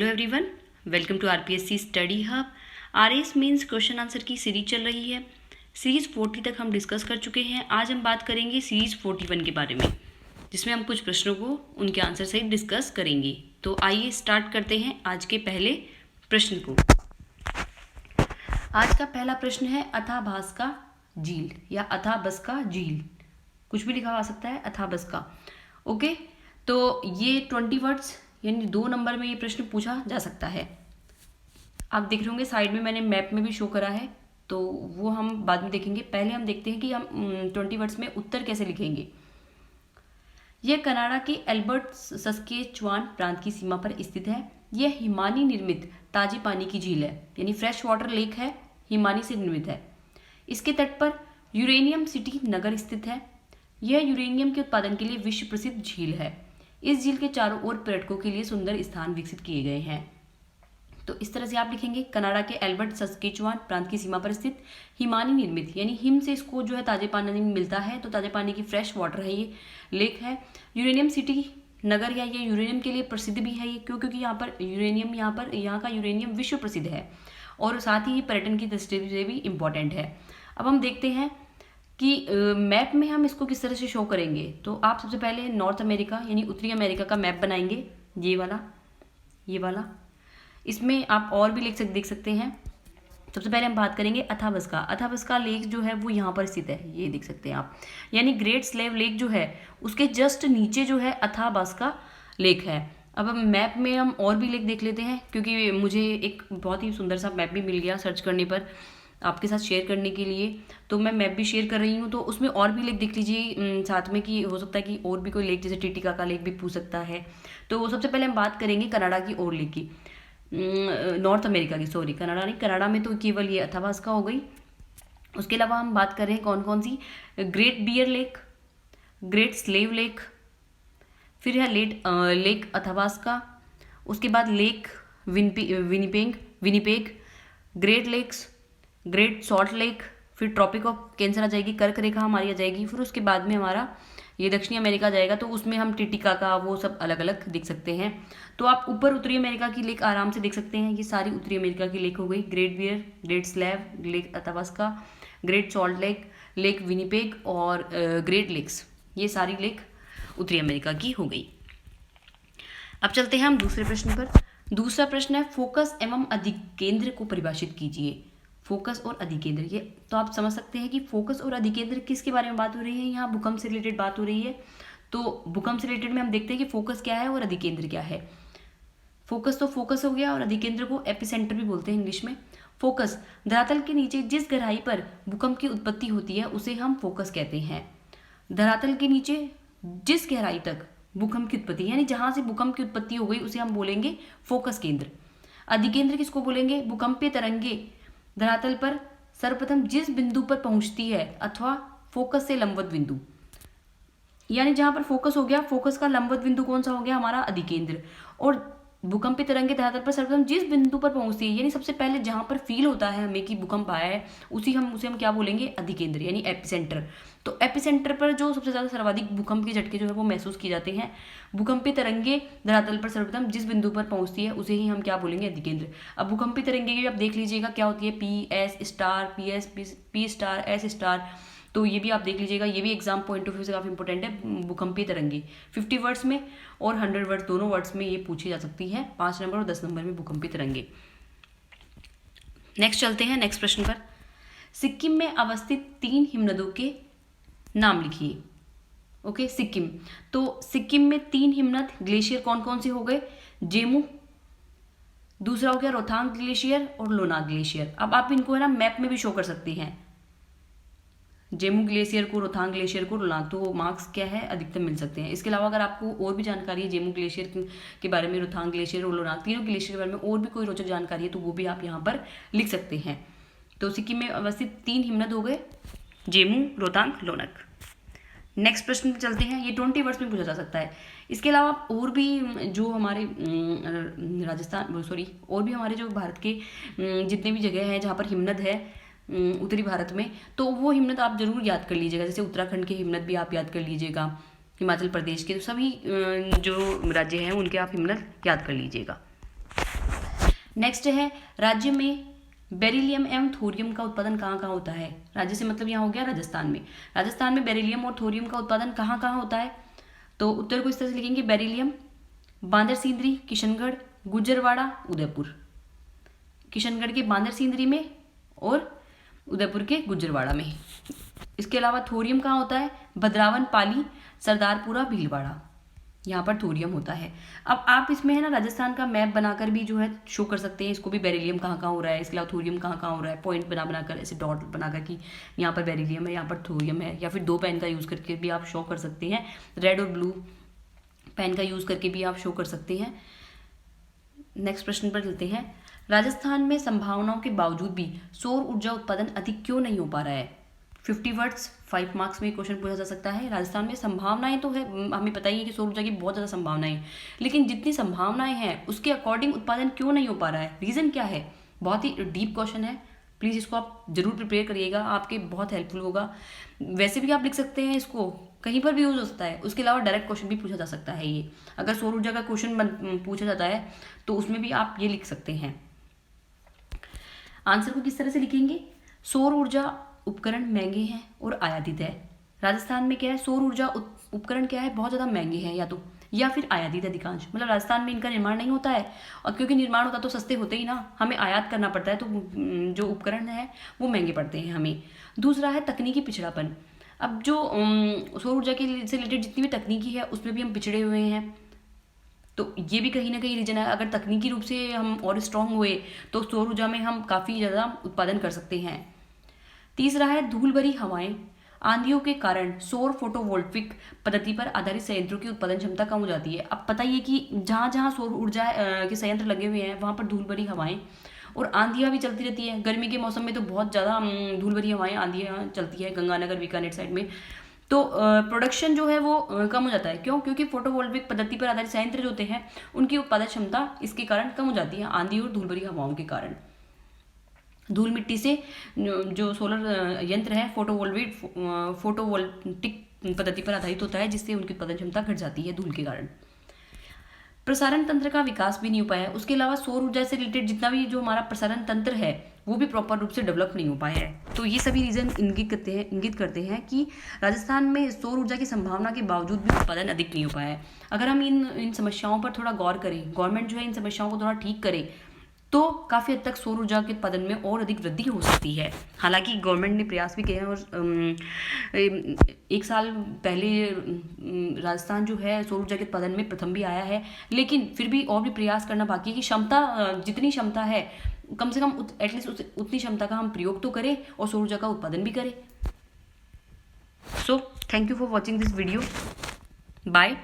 Hello everyone, welcome to RPSC study hub. RS means question answer की series चल रही है। सीरीज 40 तक हम डिस्कस कर चुके हैं। आज हम बात करेंगे सीरीज 41 के बारे में, जिसमें हम कुछ प्रश्नों को उनके आंसर सहित डिस्कस करेंगे। तो आइए स्टार्ट करते हैं आज के पहले प्रश्न को। आज का पहला प्रश्न है अथाभास्का झील या अथाबस्का झील, कुछ भी लिखा आ सकता है, अथाबस्का। ओके, तो ये 20 वर्ड्स यानी 2 नंबर में ये प्रश्न पूछा जा सकता है। आप देख रहे होंगे साइड में मैंने मैप में भी शो करा है, तो वो हम बाद में देखेंगे। पहले हम देखते हैं कि हम 20 वर्ड्स में उत्तर कैसे लिखेंगे। यह कनाडा के एल्बर्ट सस्केचुआन प्रांत की सीमा पर स्थित है। यह हिमानी निर्मित ताजे पानी की झील है, यानी फ्रेश वाटर लेक है, हिमानी से निर्मित है। इसके तट पर यूरेनियम सिटी नगर स्थित है। यह यूरेनियम के उत्पादन के लिए विश्व प्रसिद्ध झील है। इस झील के चारों ओर पर्यटकों के लिए सुंदर स्थान विकसित किए गए हैं। तो इस तरह से आप लिखेंगे, कनाडा के एल्बर्ट सस्केचुआन प्रांत की सीमा पर स्थित हिमानी निर्मित, यानी हिम से इसको जो है ताजे पानी मिलता है, तो ताजे पानी की फ्रेश वाटर है, ये लेक है। यूरेनियम सिटी नगर, या ये यूरेनियम के लिए प्रसिद्ध भी है ये, क्योंकि यहाँ का यूरेनियम विश्व प्रसिद्ध है और साथ ही ये पर्यटन की दृष्टि से भी इम्पोर्टेंट है। अब हम देखते हैं कि मैप में हम इसको किस तरह से शो करेंगे। तो आप सबसे पहले नॉर्थ अमेरिका यानी उत्तरी अमेरिका का मैप बनाएंगे, ये वाला। इसमें आप और भी देख सकते हैं। सबसे पहले हम बात करेंगे अथाबस्का लेक जो है वो यहाँ पर स्थित है, ये देख सकते हैं आप, यानी ग्रेट स्लेव लेक जो है उसके जस्ट नीचे जो है अथाबस्का लेक है। अब हम मैप में हम और भी लेक देख लेते हैं, क्योंकि मुझे एक बहुत ही सुंदर सा मैप भी मिल गया सर्च करने पर आपके साथ शेयर करने के लिए, तो मैं मैप भी शेयर कर रही हूँ। तो उसमें और भी लेक देख लीजिए साथ में, कि हो सकता है कि और भी कोई लेक जैसे टिटिका का लेक भी पूछ सकता है। तो सबसे पहले हम बात करेंगे कनाडा की और लेक की, नॉर्थ अमेरिका की, सॉरी कनाडा नहीं, कनाडा में तो केवल ये अथाबस्का हो गई। उसके अलावा हम बात कर रहे हैं कौन कौन सी, Great Bear Lake, Great Slave Lake, फिर है लेक अथाबस्का, उसके बाद Lake Winnipeg, Great Lakes, Great Salt Lake, फिर ट्रॉपिक ऑफ कैंसर आ जाएगी, कर्क रेखा हमारी आ जाएगी, फिर उसके बाद में हमारा ये दक्षिणी अमेरिका जाएगा, तो उसमें हम टिटिका का वो सब अलग अलग देख सकते हैं। तो आप ऊपर उत्तरी अमेरिका की लेक आराम से देख सकते हैं, ये सारी उत्तरी अमेरिका की लेक हो गई, Great Bear, Great Slave, Lake Athabasca, Great Salt Lake, Lake Winnipeg और ग्रेट लेक्स, ये सारी लेक उत्तरी अमेरिका की हो गई। अब चलते हैं हम दूसरे प्रश्न पर। दूसरा प्रश्न है फोकस एवं अधिकेंद्र को परिभाषित कीजिए। फोकस और अधिकेंद्र, ये तो आप समझ सकते हैं कि फोकस और अधिकेंद्र किसके बारे में बात हो रही है। यहाँ भूकंप से रिलेटेड बात हो रही है। तो भूकंप से रिलेटेड में हम देखते हैं कि फोकस क्या है और अधिकेंद्र क्या है। फोकस तो फोकस हो गया, और अधिकेंद्र को एपिसेंटर भी बोलते हैं इंग्लिश में। फोकस, धरातल के नीचे जिस गहराई पर भूकंप की उत्पत्ति होती है उसे हम फोकस कहते हैं। धरातल के नीचे जिस गहराई तक भूकंप की उत्पत्ति, यानी जहां से भूकंप की उत्पत्ति हो गई, उसे हम बोलेंगे फोकस केंद्र। अधिकेंद्र किसको बोलेंगे, भूकंपीय तरंगे धरातल पर सर्वप्रथम जिस बिंदु पर पहुंचती है अथवा फोकस से लंबवत बिंदु, यानी जहां पर फोकस हो गया, फोकस का लंबवत बिंदु कौन सा हो गया, हमारा अधिकेंद्र। और भूकंपीय तरंगे धरातल पर सर्वप्रथम जिस बिंदु पर पहुंचती है, यानी सबसे पहले जहां पर फील होता है हमें कि भूकंप आया है, उसे हम क्या बोलेंगे, अधिकेंद्र यानी एपिसेंटर। तो एपिसेंटर पर जो सबसे ज्यादा सर्वाधिक भूकंप के झटके जो है वो महसूस किए जाते हैं। भूकंपीय तरंगे धरातल पर सर्वप्रथम जिस बिंदु पर पहुंचती है उसे ही हम क्या बोलेंगे, अधिकेंद्र। अब भूकंपीय तरंगे की आप देख लीजिएगा क्या होती है, P S star, P star, S star, तो ये भी आप देख लीजिएगा, ये भी एग्जाम पॉइंट ऑफ व्यू से काफी इंपॉर्टेंट है। भूकंपीय तरंगे 50 वर्ड्स में और 100 वर्ड्स, दोनों वर्ड्स में ये पूछी जा सकती है, 5 नंबर और 10 नंबर में भूकंपीय तरंगे। नेक्स्ट चलते हैं नेक्स्ट प्रश्न पर। सिक्किम में अवस्थित 3 हिमनदों के नाम लिखिए। ओके, सिक्किम, तो सिक्किम में 3 हिमनद ग्लेशियर कौन कौन से हो गए, जेमू, दूसरा हो गया रोहतांग ग्लेशियर और लोनाक ग्लेशियर। अब आप इनको है ना मैप में भी शो कर सकते हैं, जेमू ग्लेशियर को, रोहतांग ग्लेशियर को, लोनाक, तो मार्क्स क्या है अधिकतम मिल सकते हैं। इसके अलावा अगर आपको और भी जानकारी है जेमू ग्लेशियर के बारे में, रोहतांग ग्लेशियर और लोनाक तीनों ग्लेशियर के बारे में और भी कोई रोचक जानकारी है तो वो भी आप यहाँ पर लिख सकते हैं। तो सिक्किम में अवस्थित 3 हिमनद हो गए, जेमू, रोहतांग, लोनाक। नेक्स्ट प्रश्न चलते हैं, ये 20 वर्ड्स में पूछा जा सकता है। इसके अलावा और भी जो हमारे और भी हमारे जो भारत के जितने भी जगह हैं जहाँ पर हिमनद है उत्तरी भारत में, तो वो हिमनद आप जरूर याद कर लीजिएगा। जैसे उत्तराखंड के हिमनद भी आप याद कर लीजिएगा, हिमाचल प्रदेश के, तो सभी जो राज्य हैं उनके आप हिमनद याद कर लीजिएगा। नेक्स्ट है, राज्य में बेरिलियम एवं थोरियम का उत्पादन कहाँ कहाँ होता है। राज्य से मतलब यहाँ हो गया राजस्थान में। राजस्थान में बेरिलियम और थोरियम का उत्पादन कहाँ कहाँ होता है, तो उत्तर को इस तरह से लिखेंगे, बेरिलियम बांदर सिंदरी, किशनगढ़, गुजरवाड़ा, उदयपुर। किशनगढ़ के बांदर सिंदरी में और उदयपुर के गुजरवाड़ा में। इसके अलावा थोरियम कहाँ होता है, भद्रावन, पाली, सरदारपुरा, भीलवाड़ा, यहाँ पर थोरियम होता है। अब आप इसमें है ना राजस्थान का मैप बनाकर भी जो है शो कर सकते हैं इसको भी, बेरिलियम कहाँ कहाँ हो रहा है, इसके अलावा थोरियम कहाँ कहाँ हो रहा है, पॉइंट बना बनाकर ऐसे डॉट बनाकर कि यहाँ पर बेरिलियम है, यहाँ पर थोरियम है, या फिर 2 पेन का यूज़ करके भी आप शो कर सकते हैं, रेड और ब्लू पेन का यूज़ करके भी आप शो कर सकते हैं। नेक्स्ट प्रश्न पर चलते हैं, राजस्थान में संभावनाओं के बावजूद भी सौर ऊर्जा उत्पादन अधिक क्यों नहीं हो पा रहा है। 50 वर्ड्स 5 मार्क्स में क्वेश्चन पूछा जा सकता है। राजस्थान में संभावनाएं तो है, हमें पता ही है कि सौर ऊर्जा की बहुत ज़्यादा संभावनाएं हैं, लेकिन जितनी संभावनाएं हैं उसके अकॉर्डिंग उत्पादन क्यों नहीं हो पा रहा है, रीज़न क्या है। बहुत ही डीप क्वेश्चन है, प्लीज़ इसको आप जरूर प्रिपेयर करिएगा, आपके बहुत हेल्पफुल होगा। वैसे भी आप लिख सकते हैं, इसको कहीं पर भी यूज हो सकता है। उसके अलावा डायरेक्ट क्वेश्चन भी पूछा जा सकता है। ये अगर सौर ऊर्जा का क्वेश्चन पूछा जाता है तो उसमें भी आप ये लिख सकते हैं। आंसर को किस तरह से लिखेंगे, सौर ऊर्जा उपकरण महंगे हैं और आयातित है। राजस्थान में क्या है, सौर ऊर्जा उपकरण क्या है, बहुत ज़्यादा महंगे हैं या फिर आयातित अधिकांश, मतलब राजस्थान में इनका निर्माण नहीं होता है, और क्योंकि निर्माण होता तो सस्ते होते ही ना, हमें आयात करना पड़ता है, तो जो उपकरण है वो महंगे पड़ते हैं हमें। दूसरा है तकनीकी पिछड़ापन। अब जो सौर ऊर्जा के से रिलेटेड जितनी भी तकनीकी है उसमें भी हम पिछड़े हुए हैं, तो ये भी कहीं ना कहीं रीजन है। अगर तकनीकी रूप से हम और स्ट्रांग हुए तो सौर ऊर्जा में हम काफ़ी ज़्यादा उत्पादन कर सकते हैं। तीसरा है धूल भरी हवाएं, आंधियों के कारण सौर फोटोवोल्टिक पद्धति पर आधारित संयंत्रों की उत्पादन क्षमता कम हो जाती है। अब पता ही है कि जहाँ जहाँ सौर ऊर्जा के संयंत्र लगे हुए हैं वहाँ पर धूल भरी हवाएं और आंधियाँ भी चलती रहती है। गर्मी के मौसम में तो बहुत ज़्यादा धूल भरी हवाएं, आंधियाँ चलती है गंगानगर बीकानेर साइड में, तो प्रोडक्शन जो है वो कम हो जाता है। क्यों, क्योंकि फोटोवोल्टिक पद्धति पर आधारित संयंत्र जो होते हैं उनकी उत्पादन क्षमता इसके कारण कम हो जाती है, आंधी और धूल भरी हवाओं के कारण। धूल मिट्टी से जो सोलर यंत्र है फोटोवोल्टिक पद्धति पर आधारित होता है, जिससे उनकी उत्पादन क्षमता घट जाती है धूल के कारण। प्रसारण तंत्र का विकास भी नहीं हो पाया है। उसके अलावा सौर ऊर्जा से रिलेटेड जितना भी जो हमारा प्रसारण तंत्र है वो भी प्रॉपर रूप से डेवलप नहीं हो पाया है। तो ये सभी रीजन इंगित करते हैं कि राजस्थान में सौर ऊर्जा की संभावना के बावजूद भी उत्पादन अधिक नहीं हो पाया है। अगर हम इन समस्याओं पर थोड़ा गौर करें, गवर्नमेंट जो है इन समस्याओं को थोड़ा ठीक करे, तो काफ़ी हद तक सौर ऊर्जा के उत्पादन में और अधिक वृद्धि हो सकती है। हालांकि गवर्नमेंट ने प्रयास भी किए हैं और 1 साल पहले राजस्थान जो है सौर ऊर्जा के उत्पादन में प्रथम भी आया है, लेकिन फिर भी और भी प्रयास करना बाकी है कि क्षमता जितनी क्षमता है कम से कम एटलीस्ट उतनी क्षमता का हम प्रयोग तो करें और सौर ऊर्जा का उत्पादन भी करें। So thank you for watching this video, bye.